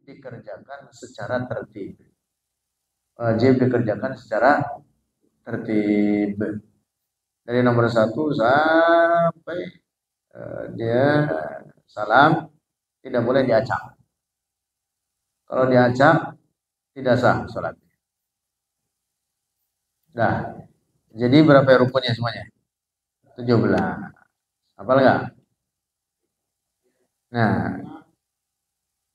dikerjakan secara tertib. Wajib dikerjakan secara tertib. Dari nomor 1 sampai dia salam, tidak boleh diacak. Kalau diacak, tidak sah sholatnya. Nah, jadi berapa rukunnya semuanya? 17. Hafal nggak? Nah,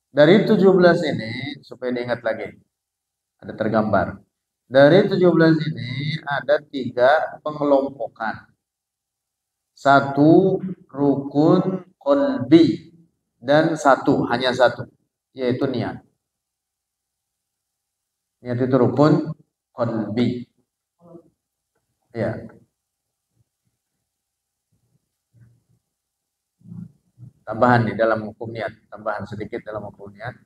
dari 17 ini, supaya diingat lagi, ada tergambar. Dari 17 ini ada 3 pengelompokan. 1 rukun qalbi dan hanya satu, yaitu niat. Niat itu rukun qalbi. Ya. Tambahan nih dalam hukum niat, tambahan sedikit dalam hukum niat.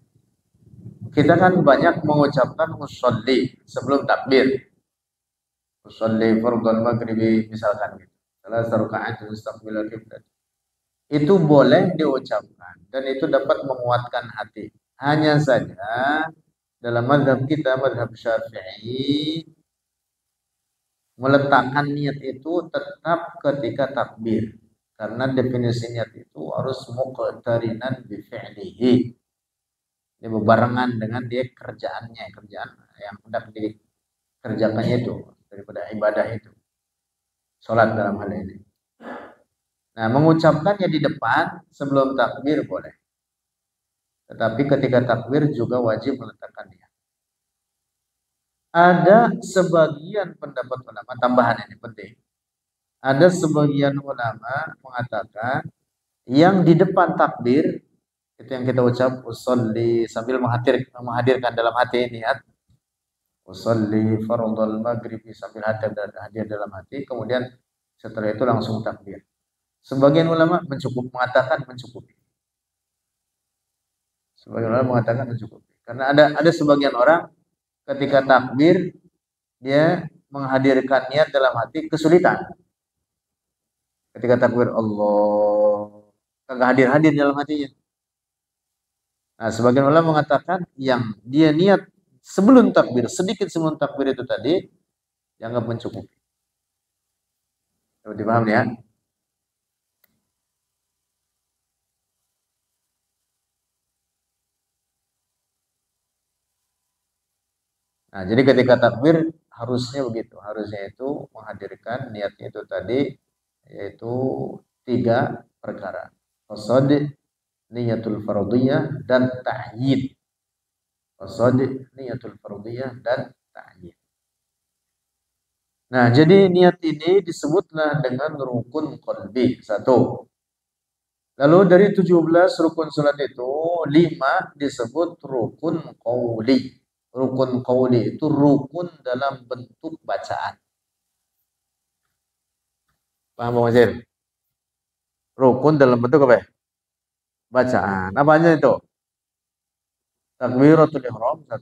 Kita kan banyak mengucapkan usolli sebelum takbir. Usolli fardhal maghribi misalkan gitu. Salah rakaat mustaqbilal qiblat. Itu boleh diucapkan dan itu dapat menguatkan hati. Hanya saja dalam mazhab kita, mazhab Syafi'i, meletakkan niat itu tetap ketika takbir. Karena definisi niat itu harus muqtarinan bi fi'lihi. Dia berbarengan dengan dia kerjaan yang hendak dikerjakannya itu daripada ibadah itu. Salat dalam hal ini. Nah, mengucapkannya di depan sebelum takbir boleh. Tetapi ketika takbir juga wajib meletakkan niat. Ada sebagian pendapat ulama, tambahan ini penting. Ada sebagian ulama mengatakan yang di depan takbir itu yang kita ucap usolli sambil menghadirkan dalam hati niat usolli fardhal maghribi sambil hadir dalam hati, kemudian setelah itu langsung takbir. Sebagian ulama mengatakan mencukupi. Sebagian ulama mengatakan mencukupi. Karena ada sebagian orang ketika takbir dia menghadirkan niat dalam hati kesulitan. Ketika takbir Allah kagak hadir dalam hatinya. Nah, sebagian ulama mengatakan yang dia niat sebelum takbir, sedikit sebelum takbir itu tadi, dianggap mencukupi. Coba dipaham ya. Nah, jadi ketika takbir harusnya begitu. Harusnya itu menghadirkan niatnya itu tadi, yaitu 3 perkara. Qasad, niyatul fardhiyah dan ta'yid. Qasad, niyatul fardhiyah dan ta'yid. Nah, jadi niat ini disebutlah dengan rukun qalbi 1. Lalu dari 17 rukun salat itu 5 disebut rukun qauli. Rukun qauli itu rukun dalam bentuk bacaan. Paham Bang Masir? Rukun dalam bentuk apa ya? Bacaan. Apa aja itu? Takbiratul ihram 1.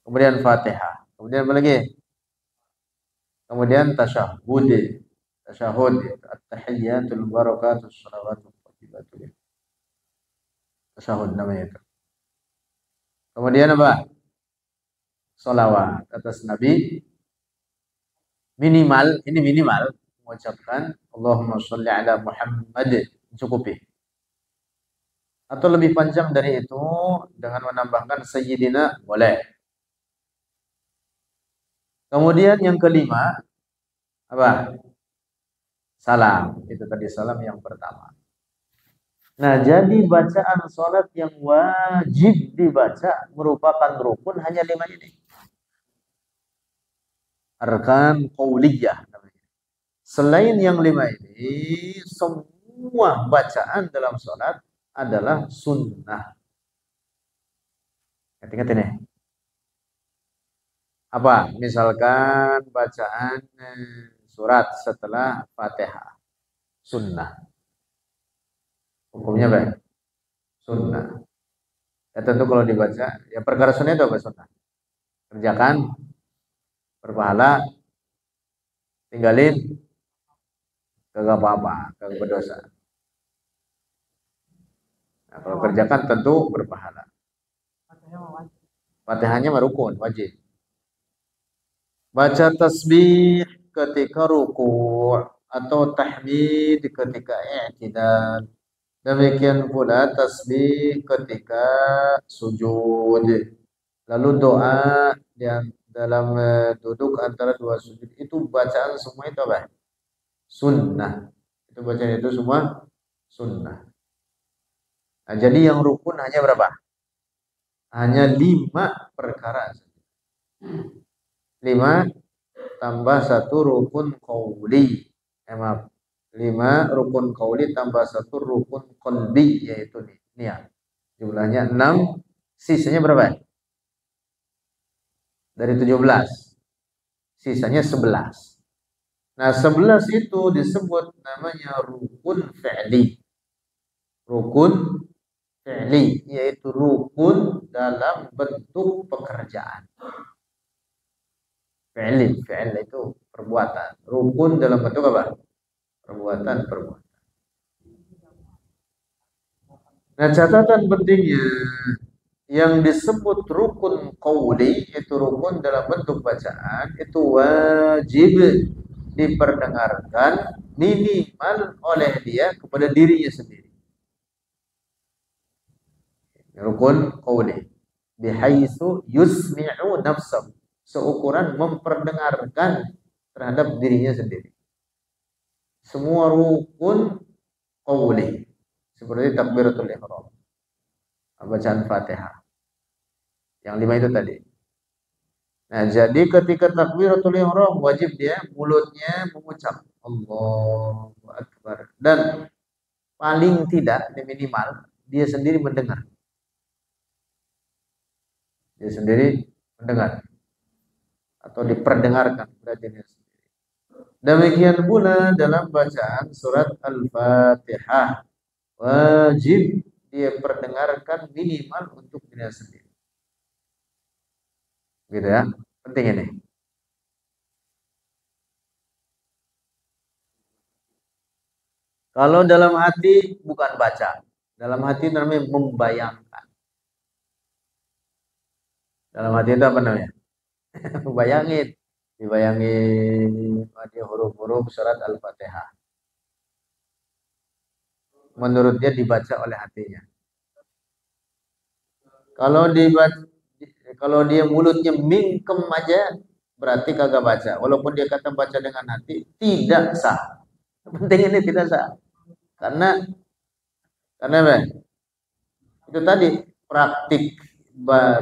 Kemudian Fatihah. Kemudian apa lagi? Kemudian tasyahhud. Tasyahhud, at-tahiyyatul barakatus shalawatul thayyibatul. Tasyahhud namanya itu. Kemudian apa? Sholawat atas Nabi. Minimal, ini minimal mengucapkan Allahumma sholli ala Muhammad, cukupi. Atau lebih panjang dari itu dengan menambahkan sayyidina boleh. Kemudian yang kelima apa? Salam. Itu tadi salam yang pertama. Nah, jadi bacaan sholat yang wajib dibaca merupakan rukun hanya 5 ini. Arkan qauliyah namanya. Selain yang 5 ini, semua bacaan dalam sholat adalah sunnah. Ingat ini. Apa? Misalkan bacaan surat setelah Fatihah. Sunnah. Hukumnya apa? Sunnah. Ya tentu kalau dibaca, ya perkara sunnah itu apa sunnah? Kerjakan, berpahala, tinggalin, kagak apa-apa, kagak berdosa. Nah, kalau kerjakan tentu berpahala. Fatihahnya rukun, wajib. Baca tasbih ketika ruku atau tahmid ketika i'tidal. Demikian pula tasbih ketika sujud. Lalu doa yang dalam duduk antara dua sujud itu bacaan semua itu apa? Sunnah. Itu bacaan itu semua sunnah. Nah, jadi yang rukun hanya berapa? Hanya 5 perkara. 5 tambah 1 rukun qauli. Maaf. 5 rukun qauli tambah 1 rukun qalbi yaitu niat. Jumlahnya 6. Sisanya berapa? Dari 17. Sisanya 11. Nah, 11 itu disebut namanya rukun fi'li. Rukun fi'li yaitu rukun dalam bentuk pekerjaan. Fi'il itu perbuatan. Rukun dalam bentuk apa? Perbuatan. Nah, catatan pentingnya yang disebut rukun qauli itu rukun dalam bentuk bacaan itu wajib diperdengarkan minimal oleh dia kepada dirinya sendiri. Rukun qauli bihaitsu yusmi'u nafsahu, seukuran memperdengarkan terhadap dirinya sendiri. Semua rukun qauli seperti takbiratul ihram, bacaan Fatihah. Yang 5 itu tadi. Nah, jadi ketika takbiratul ihram wajib dia mulutnya mengucap Allahu Akbar dan paling tidak minimal dia sendiri mendengar. Dia sendiri mendengar atau diperdengarkan kepada dirinya sendiri. Demikian pula dalam bacaan surat Al-Fatihah wajib dia perdengarkan minimal untuk dirinya sendiri. Gitu ya. Penting ini. Kalau dalam hati bukan baca. Dalam hati namanya membayangkan. Dalam hati itu apa namanya? Bayangin. Dibayangin ada huruf-huruf surat Al-Fatihah. Menurut dia dibaca oleh hatinya. Kalau dia mulutnya mingkem aja berarti kagak baca. Walaupun dia kata baca dengan hati tidak sah. Penting ini tidak sah. Karena apa? Itu tadi praktik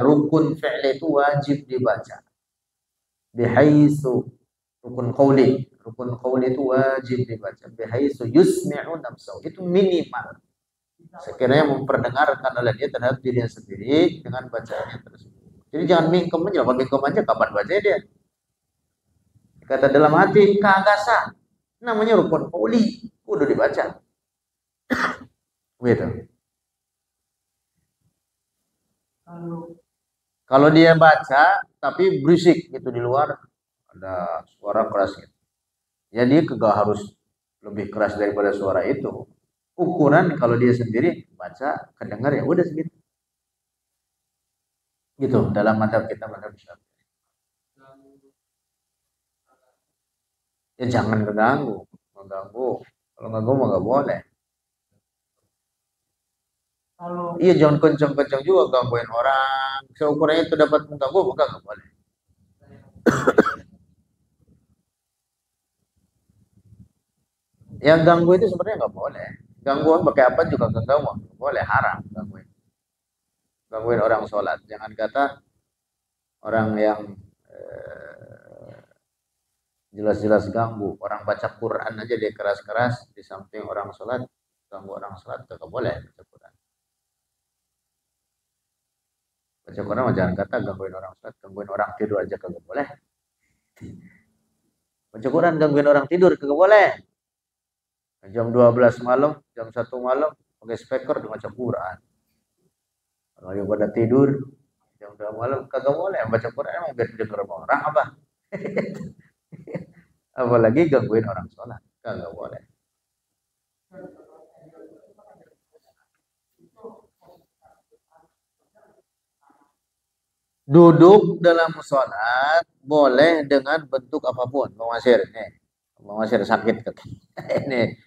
rukun fi'il itu wajib dibaca. Bihaitsu rukun qauli itu wajib dibaca. Bihaitsu yusmi'u nafsahu. Itu minimal. Sekiranya memperdengarkan oleh dia terhadap dirinya sendiri dengan bacaannya tersebut. Jadi jangan mingkem aja, kalau mingkem aja kapan baca dia? Kata dalam hati kagak sah. Namanya rukun qauli, udah dibaca. Gitu. Kalau dia baca tapi berisik gitu di luar ada suara keras gitu. Jadi kagak harus lebih keras daripada suara itu. Ukuran kalau dia sendiri baca kedengar ya udah segitu. Gitu dalam madhab kita madhab Syafi'i. Ya jangan mengganggu. Kalau ganggu mah nggak boleh. Iya jangan kencang-kencang juga gangguin orang. Seukuran itu dapat mengganggu maka nggak boleh. Yang ganggu itu sebenarnya nggak boleh. Gangguan pakai apa juga nggak boleh, haram gangguin. Gangguin orang sholat. Jangan kata orang yang jelas-jelas ganggu. Orang baca Quran aja dia keras-keras di samping orang sholat, ganggu orang sholat nggak boleh baca Quran. Baca Quran jangan kata gangguin orang sholat, gangguin orang tidur aja kagak boleh. Baca Quran gangguin orang tidur kagak boleh. Jam 12 malam, jam 1 malam pakai speaker baca Quran. Kalau yang pada tidur jam 2 malam kagak boleh baca Quran, emang biar denger orang apa? Apalagi gangguin orang sholat kagak boleh. Duduk dalam sholat boleh dengan bentuk apapun. Bang Masir, nih. Bang Masir sakit kaki. Ini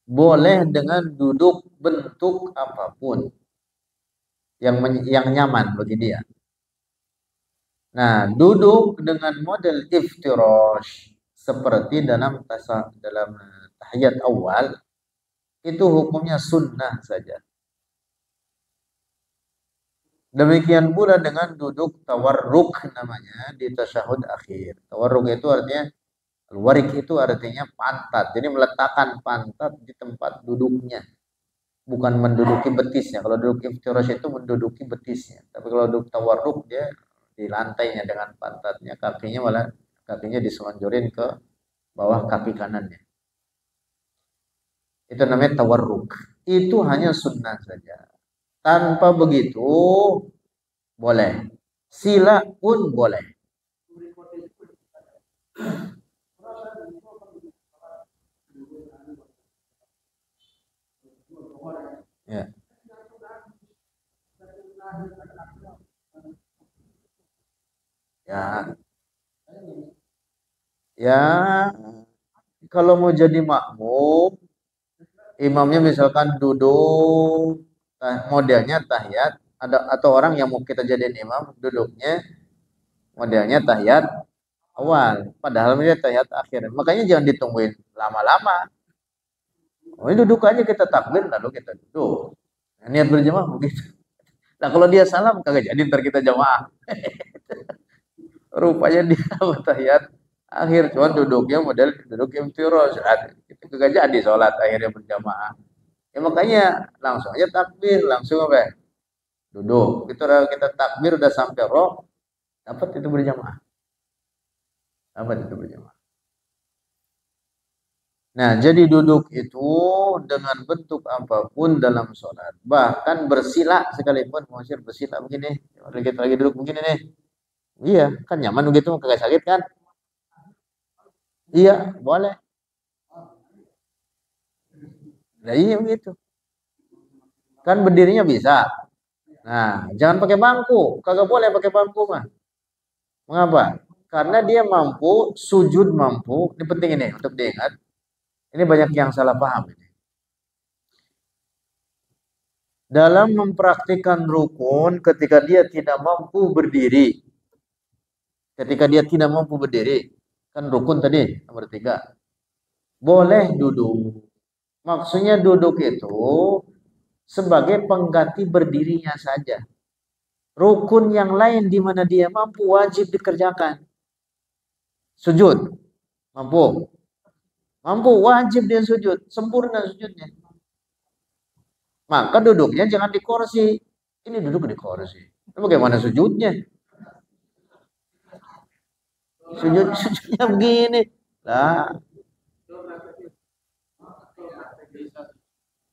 boleh dengan duduk bentuk apapun yang nyaman bagi dia. Nah, duduk dengan model iftirash seperti dalam tahiyat awal itu hukumnya sunnah saja. Demikian pula dengan duduk tawarruk namanya di tasyahud akhir. Tawarruk itu artinya warik itu artinya pantat. Jadi meletakkan pantat di tempat duduknya, bukan menduduki betisnya. Kalau duduk iftirash itu menduduki betisnya. Tapi kalau duduk tawarruk dia di lantainya dengan pantatnya, kakinya diselonjorin ke bawah kaki kanannya. Itu namanya tawarruk. Itu hanya sunnah saja. Tanpa begitu boleh. Sila pun boleh. Ya. Ya. Ya, kalau mau jadi makmum, imamnya misalkan duduk, modelnya tahiyat, atau orang yang mau kita jadiin imam, duduknya modelnya tahiyat awal, padahal dia tahiyat akhir. Makanya jangan ditungguin lama-lama. Oh, ini duduk aja kita takbir lalu kita duduk. Nah, niat berjamaah begitu. Nah, kalau dia salam kagak jadi ntar kita jamaah. Rupanya dia tahiyat akhir, cuman duduknya model duduk imtiroz. Itu kagak jadi sholat akhirnya berjamaah. Ya makanya langsung aja takbir, langsung apa? Duduk. Kita takbir udah sampai roh, dapat itu berjamaah. Dapat itu berjamaah. Nah, jadi duduk itu dengan bentuk apapun dalam sholat. Bahkan bersila sekalipun, maksudnya bersila begini. Kita lagi duduk begini nih. Iya, kan nyaman begitu, kagak sakit kan? Iya, boleh. Nah, iya begitu. Kan berdirinya bisa. Nah, jangan pakai bangku. Kagak boleh pakai bangku mah. Mengapa? Karena dia mampu, sujud mampu. Ini penting ini untuk diingat. Ini banyak yang salah paham ini. Dalam mempraktikkan rukun ketika dia tidak mampu berdiri. Ketika dia tidak mampu berdiri. Kan rukun tadi nomor 3. Boleh duduk. Maksudnya duduk itu sebagai pengganti berdirinya saja. Rukun yang lain di mana dia mampu wajib dikerjakan. Sujud. Mampu. Mampu, wajib dia sujud. Sempurna sujudnya. Maka duduknya jangan di kursi. Ini duduk di kursi. Bagaimana sujudnya? Sujudnya begini. Lah,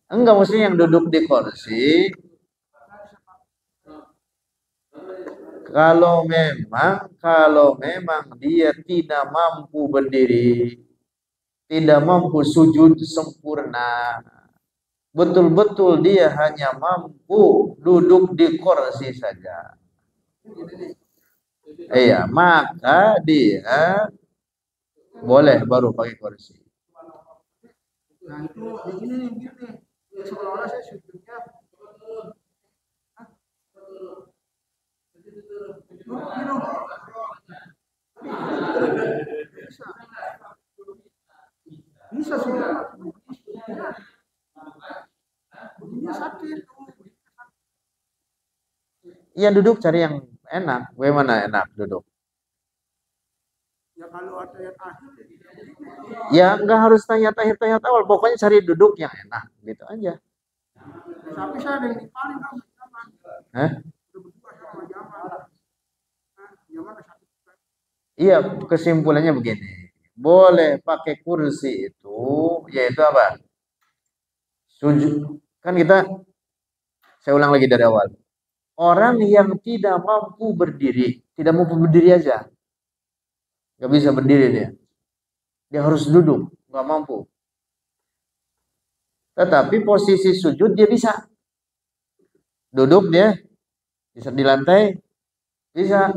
enggak, mesti yang duduk di kursi. Kalau memang dia tidak mampu berdiri, tidak mampu sujud sempurna, betul-betul dia hanya mampu duduk di kursi saja. Iya, maka dia boleh baru pakai kursi. Nah itu ini nih gini, seolah-olah saya sujudnya bisa, bisa sudah, bunyinya sakit. Iya, duduk cari yang enak. Bagaimana enak duduk? Ya kalau ada yang akhir, Ya nggak harus tanya-tanya awal. Pokoknya cari duduk yang enak, gitu aja. tapi saya ada yang paling nyaman. Hah? Udah berdua sama Jamal. Jamal sakit. Iya, kesimpulannya begini. Boleh pakai kursi itu, yaitu apa? Sujud. Kan saya ulang lagi dari awal. Orang yang tidak mampu berdiri, tidak mampu berdiri aja, nggak bisa berdiri dia. Dia harus duduk, nggak mampu. Tetapi posisi sujud dia bisa. Duduk dia, bisa di lantai, bisa,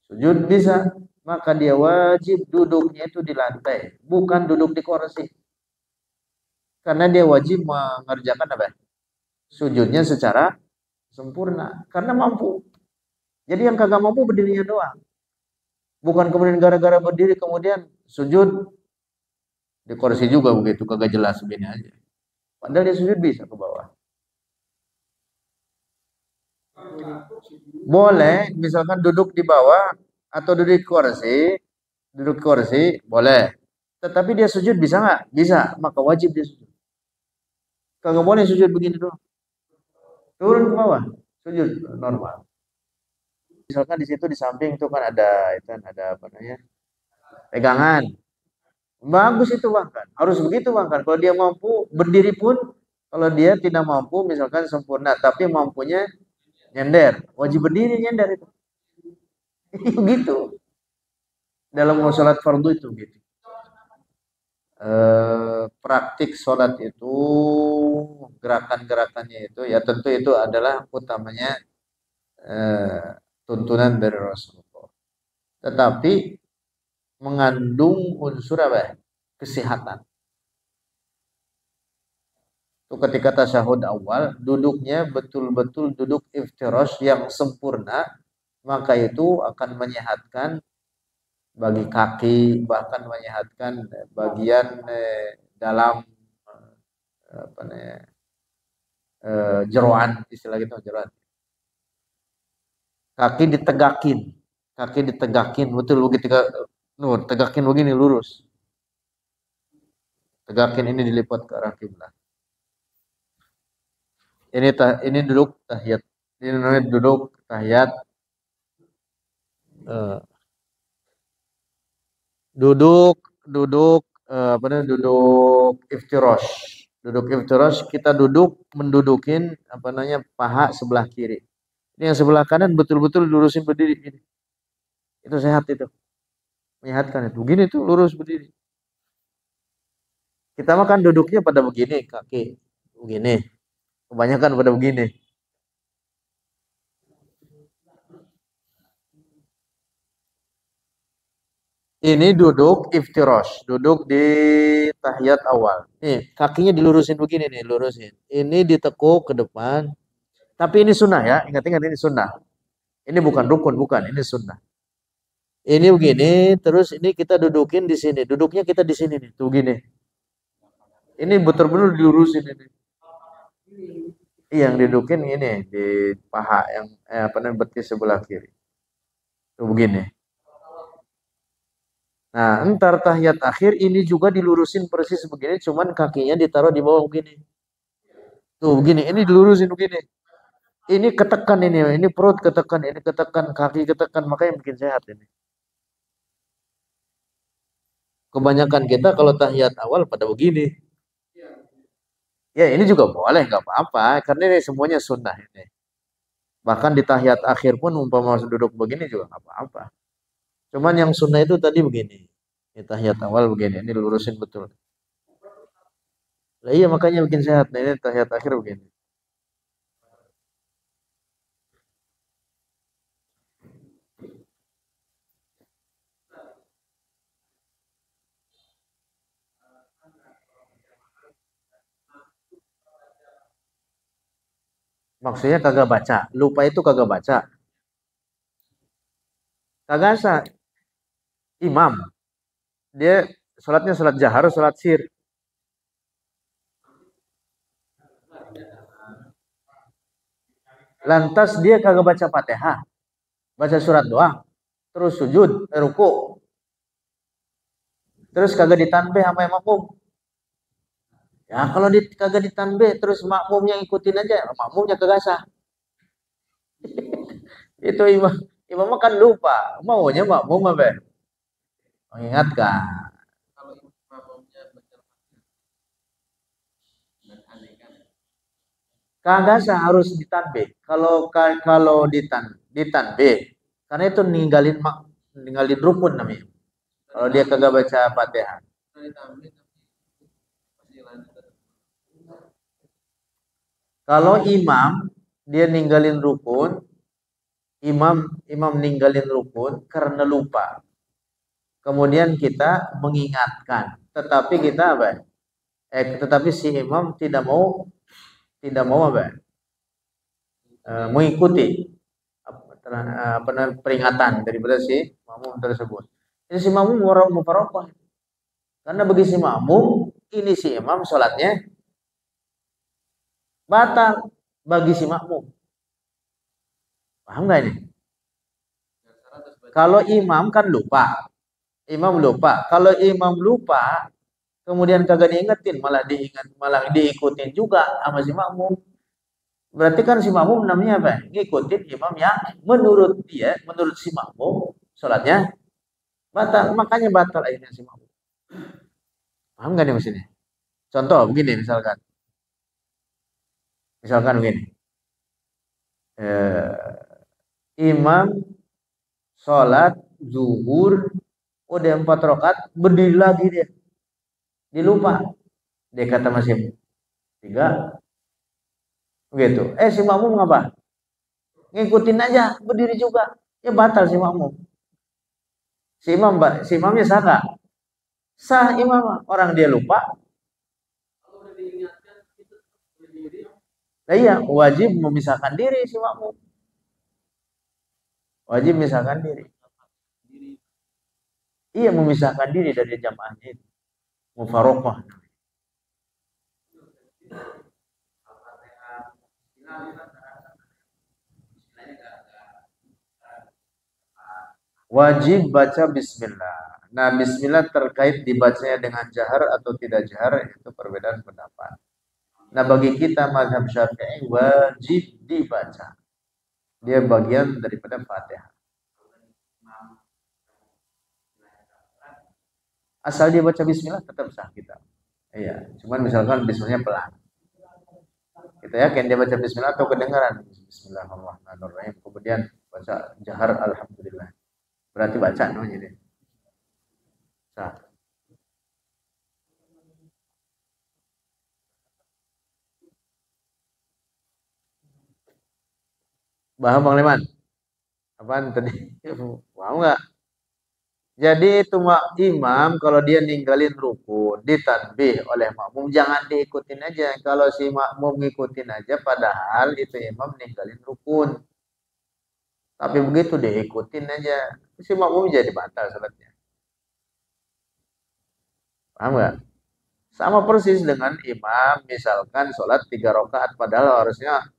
sujud bisa, maka dia wajib duduknya itu di lantai, bukan duduk di kursi. Karena dia wajib mengerjakan apa? Sujudnya secara sempurna karena mampu. Jadi yang kagak mampu berdirinya doang. Bukan kemudian gara-gara berdiri kemudian sujud di kursi juga begitu kagak jelas begini aja. Padahal dia sujud bisa ke bawah. Boleh misalkan duduk di bawah atau duduk di kursi boleh. Tetapi dia sujud bisa nggak? Bisa, maka wajib dia sujud. Kagak boleh sujud begini doang. Turun ke bawah, sujud normal. Misalkan di situ di samping itu kan ada apa namanya? Pegangan. Bagus itu bang kan. Harus begitu bang kan. Kalau dia mampu berdiri pun, kalau dia tidak mampu misalkan sempurna, tapi mampunya nyender, wajib berdiri nyender itu. Gitu. Dalam sholat fardu itu gitu. Praktik sholat itu gerakan-gerakannya itu ya tentu itu adalah utamanya eh, tuntunan dari Rasulullah. Tetapi mengandung unsur apa? Kesehatan. Itu ketika tasyahud awal, duduknya betul-betul duduk iftirash yang sempurna, maka itu akan menyehatkan bagi kaki, bahkan menyehatkan bagian dalam apa namanya, jeroan, istilah gitu jeroan. Kaki ditegakin, betul begitu, tegakin begini lurus, tegakin ini dilipat ke arah kiblat. Ini duduk tahiyat. Ini namanya duduk tahiyat. eh, duduk duduk apa namanya duduk iftirash. Duduk iftirash kita duduk mendudukin apa namanya paha sebelah kiri. Ini yang sebelah kanan betul-betul lurusin berdiri ini. Itu sehat itu. Menyehatkan itu. Begini tuh lurus berdiri. Kita makan duduknya pada begini kaki. Begini. Kebanyakan pada begini. Ini duduk iftirash, duduk di tahiyat awal. Nih, kakinya dilurusin begini nih, lurusin. Ini ditekuk ke depan. Tapi ini sunnah ya, ingat-ingat ini sunnah. Ini bukan rukun, bukan, ini sunnah. Ini begini, terus ini kita dudukin di sini. Duduknya kita di sini nih, tuh gini. Ini betul-betul dilurusin ini. Iya, yang didudukin ini di paha yang apa namanya betis sebelah kiri. Tuh begini. Nah, entar tahiyat akhir ini juga dilurusin persis begini, cuman kakinya ditaruh di bawah begini. Tuh begini, ini dilurusin begini. Ini ketekan ini perut ketekan, ini ketekan, kaki ketekan, makanya bikin sehat ini. Kebanyakan kita kalau tahiyat awal pada begini. Ya ini juga boleh, nggak apa-apa, karena ini semuanya sunnah ini. Bahkan di tahiyat akhir pun umpama duduk begini juga nggak apa-apa. Cuman yang sunnah itu tadi begini. Ini tahiyat awal begini, ini lurusin betul. Lah iya makanya bikin sehat. Nah ini tahiyat akhir begini. Maksudnya kagak baca. Lupa itu kagak baca. Kagak sah. Imam. Dia sholatnya sholat jahar, sholat sir. Lantas dia kagak baca Fatihah. Baca surat doang. Terus sujud, ruku. Terus kagak ditanbih sama makmum. Ya kalau kagak ditanbih terus makmumnya ikutin aja, makmumnya kagak sah. Itu imam. Imam kan lupa. Maunya makmum apa? Mengingatkan. Kagak sah harus ditanbih. Kalau ditanbih, karena itu ninggalin rukun namanya. Kalau dia kagak baca Fatihah. Kalau imam dia ninggalin rukun, imam ninggalin rukun karena lupa. Kemudian kita mengingatkan, tetapi kita apa? Tetapi si imam tidak mau apa? Mengikuti peringatan daripada si makmum tersebut. Ini si makmum mufaroqah. Karena bagi si makmum, ini si imam sholatnya batal bagi si makmum. Paham nggak ini? Kalau imam kan lupa. Imam lupa. Kalau imam lupa, kemudian kagak diingetin, malah diikutin juga sama si makmum. Berarti kan si makmum namanya apa? Ngikutin imam yang menurut si makmum sholatnya batal. Makanya batal akhirnya si makmum. Paham nggak nih maksudnya? Contoh begini misalkan. Misalkan begini. Imam sholat zuhur udah 4 rakaat berdiri lagi dia. Dia lupa. Dia kata masih 3 begitu. Si makmum ngapa? Ngikutin aja, berdiri juga. Ya batal si makmum. Si imamnya sah nggak? Sah imam, orang dia lupa. Nah iya, wajib memisahkan diri si makmum. Wajib memisahkan diri. Iya, memisahkan diri dari jamaahnya itu. Mufaroqah. Wajib baca bismillah. Nah, bismillah terkait dibacanya dengan jahar atau tidak jahar itu perbedaan pendapat. Nah, bagi kita mazhab Syafi'i wajib dibaca. Dia bagian daripada Fatihah. Asal dia baca bismillah tetap sah kita. Iya, cuman misalkan bismillahnya pelan. Kita yakin dia baca bismillah atau kedengaran bismillahirrahmanirrahim. Kemudian baca jahar alhamdulillah. Berarti baca namanya dia. Sah. Paham Bang Leman? Apaan tadi? Mau nggak? Jadi itu imam kalau dia ninggalin rukun ditanbih oleh makmum jangan diikutin aja. Kalau si makmum ngikutin aja padahal itu imam ninggalin rukun. Tapi begitu diikutin aja si makmum jadi batal salatnya. Paham nggak? Sama persis dengan imam misalkan sholat 3 rakaat padahal harusnya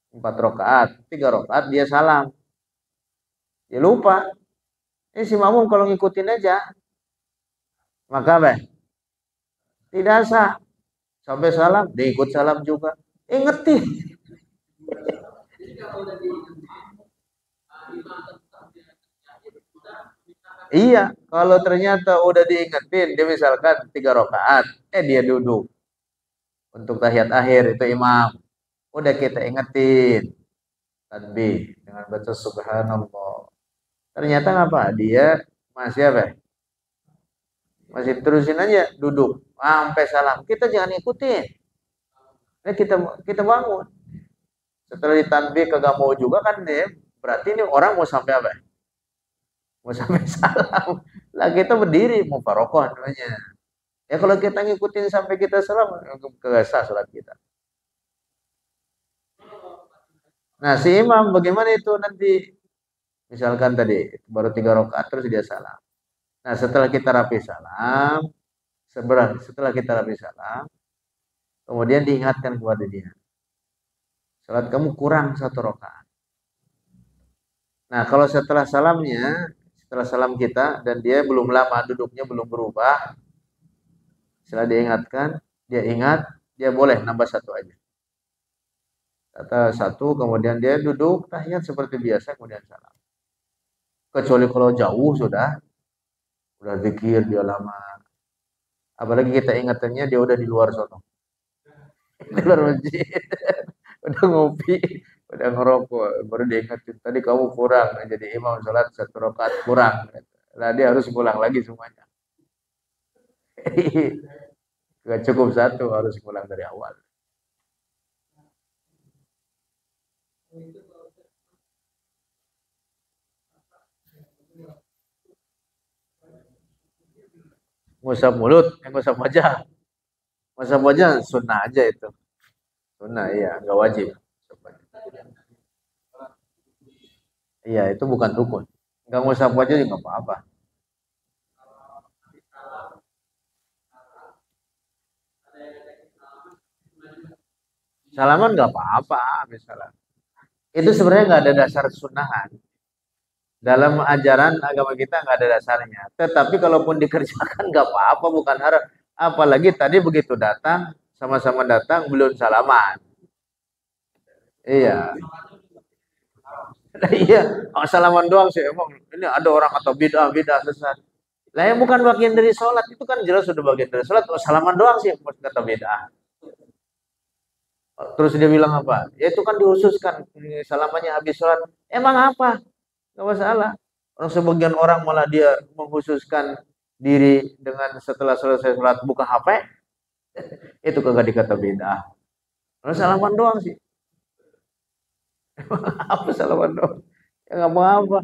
4 rakaat. 3 rakaat dia salam. Dia lupa. Si makmum kalau ngikutin aja maka apa? Tidak sah. Sampai salam, diikut salam juga. Ingetin. Iya, kalau ternyata udah diingetin, dia misalkan 3 rakaat, dia duduk untuk tahiyat akhir itu imam. Udah kita ingetin tasbih dengan baca subhanallah. Ternyata ngapa? Dia masih apa? Masih terusin aja duduk sampai salam. Kita jangan ikutin. Kita bangun. Setelah ditanbih kagak mau juga kan dia, berarti ini orang mau sampai apa? Mau sampai salam. Lah kita berdiri mau parokoh namanya. Ya kalau kita ngikutin sampai kita salam, kagak sah salat kita. Nah si imam bagaimana itu nanti? Misalkan tadi baru 3 rakaat terus dia salam. Nah setelah kita rapi salam, setelah kita rapi salam, kemudian diingatkan kepada dia. Salat kamu kurang 1 rakaat. Nah kalau setelah salam kita dan dia belum lama duduknya belum berubah, setelah diingatkan, dia ingat, dia boleh nambah 1 aja. Kata 1, kemudian dia duduk tahiyat seperti biasa, kemudian salam. Kecuali kalau jauh udah zikir dia lama. Apalagi kita ingatannya dia udah di luar sono. Di luar masjid. Udah ngopi, udah ngerokok, baru diingatin tadi kamu kurang jadi imam sholat 1 rakaat kurang. Lah dia harus pulang lagi semuanya. Gak cukup 1, harus pulang dari awal. ngusap mulut, ngusap wajah. Ngusap wajah sunnah aja itu. Sunnah iya, nggak wajib. Iya, itu bukan rukun. Nggak ngusap wajah juga nggak apa-apa. Salaman nggak apa-apa misalnya. Itu sebenarnya nggak ada dasar sunnahan. Dalam ajaran agama kita nggak ada dasarnya. Tetapi kalaupun dikerjakan nggak apa-apa, bukan haram. Apalagi tadi begitu datang, sama-sama datang belum salaman. Iya, iya. Oh, salaman doang sih emang. Ini ada orang atau bid'ah, bid'ah sesat. Lah yang bukan bagian dari sholat itu kan jelas sudah bagian dari sholat. Oh, salaman doang sih kata bid'ah. Terus dia bilang apa? Ya itu kan dihususkan salamannya habis sholat. Emang apa? Gak masalah. Orang sebagian orang malah dia menghususkan diri dengan setelah selesai sholat buka HP, itu kagak dikata beda. Kalau salaman doang sih. Apa salaman doang? Ya nggak apa-apa.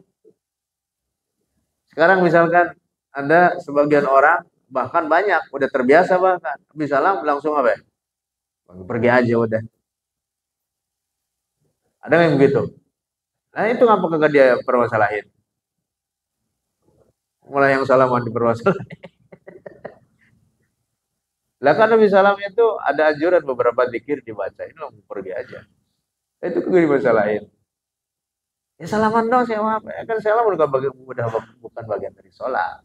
Sekarang misalkan ada sebagian orang bahkan banyak udah terbiasa bahkan habis salam langsung apa? Pergi aja udah. Ada yang begitu. Nah itu ngapa kagak dia permasalahin? Mulai yang salaman dipermasalahin. Lah kan habis salam itu ada anjuran beberapa zikir dibaca. Ini langsung pergi aja. Itu kagak dimasalahin. Ya salaman dong saya apa? Ya kan salam bukan bagian dari sholat.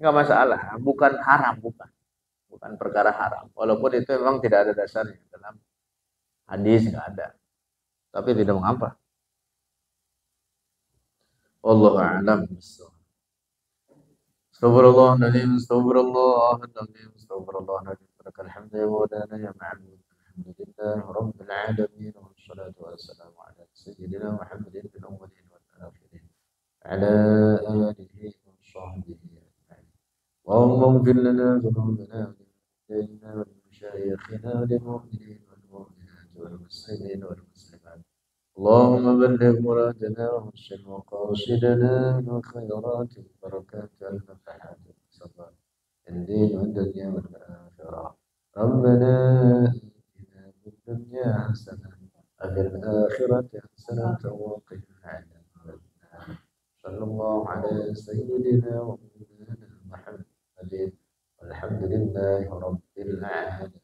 Enggak masalah, bukan haram, bukan perkara haram. Walaupun itu memang tidak ada dasarnya dalam hadis enggak ada. Tapi tidak mengapa. Allah a'lam. Astagfirullahaladzim, astagfirullahaladzim, astagfirullahaladzim. Lakal hamdu ya maulana ya ma'bud. Alhamdulillah rabbil alamin wassalatu wassalamu ala sayyidina Muhammadin fil awwalin wal akhirin. Ala alihi wa sahbihi ajma'in. اللهم اغفر لنا ذنوبنا ولوالدينا ولمشايخنا وللمؤمنين والمؤمنات والمسلمين والمسلمات. اللهم بلغ مرادنا وحسن مقاصدنا من الخيرات والبركات والنفحات والصفاء الدين والدنيا والآخرة. ربنا آتنا في الدنيا حسنة وفي الآخرة حسنة وقنا عذاب النار. صلى الله على سيدنا ومولانا محمد والحمد لله رب العالمين.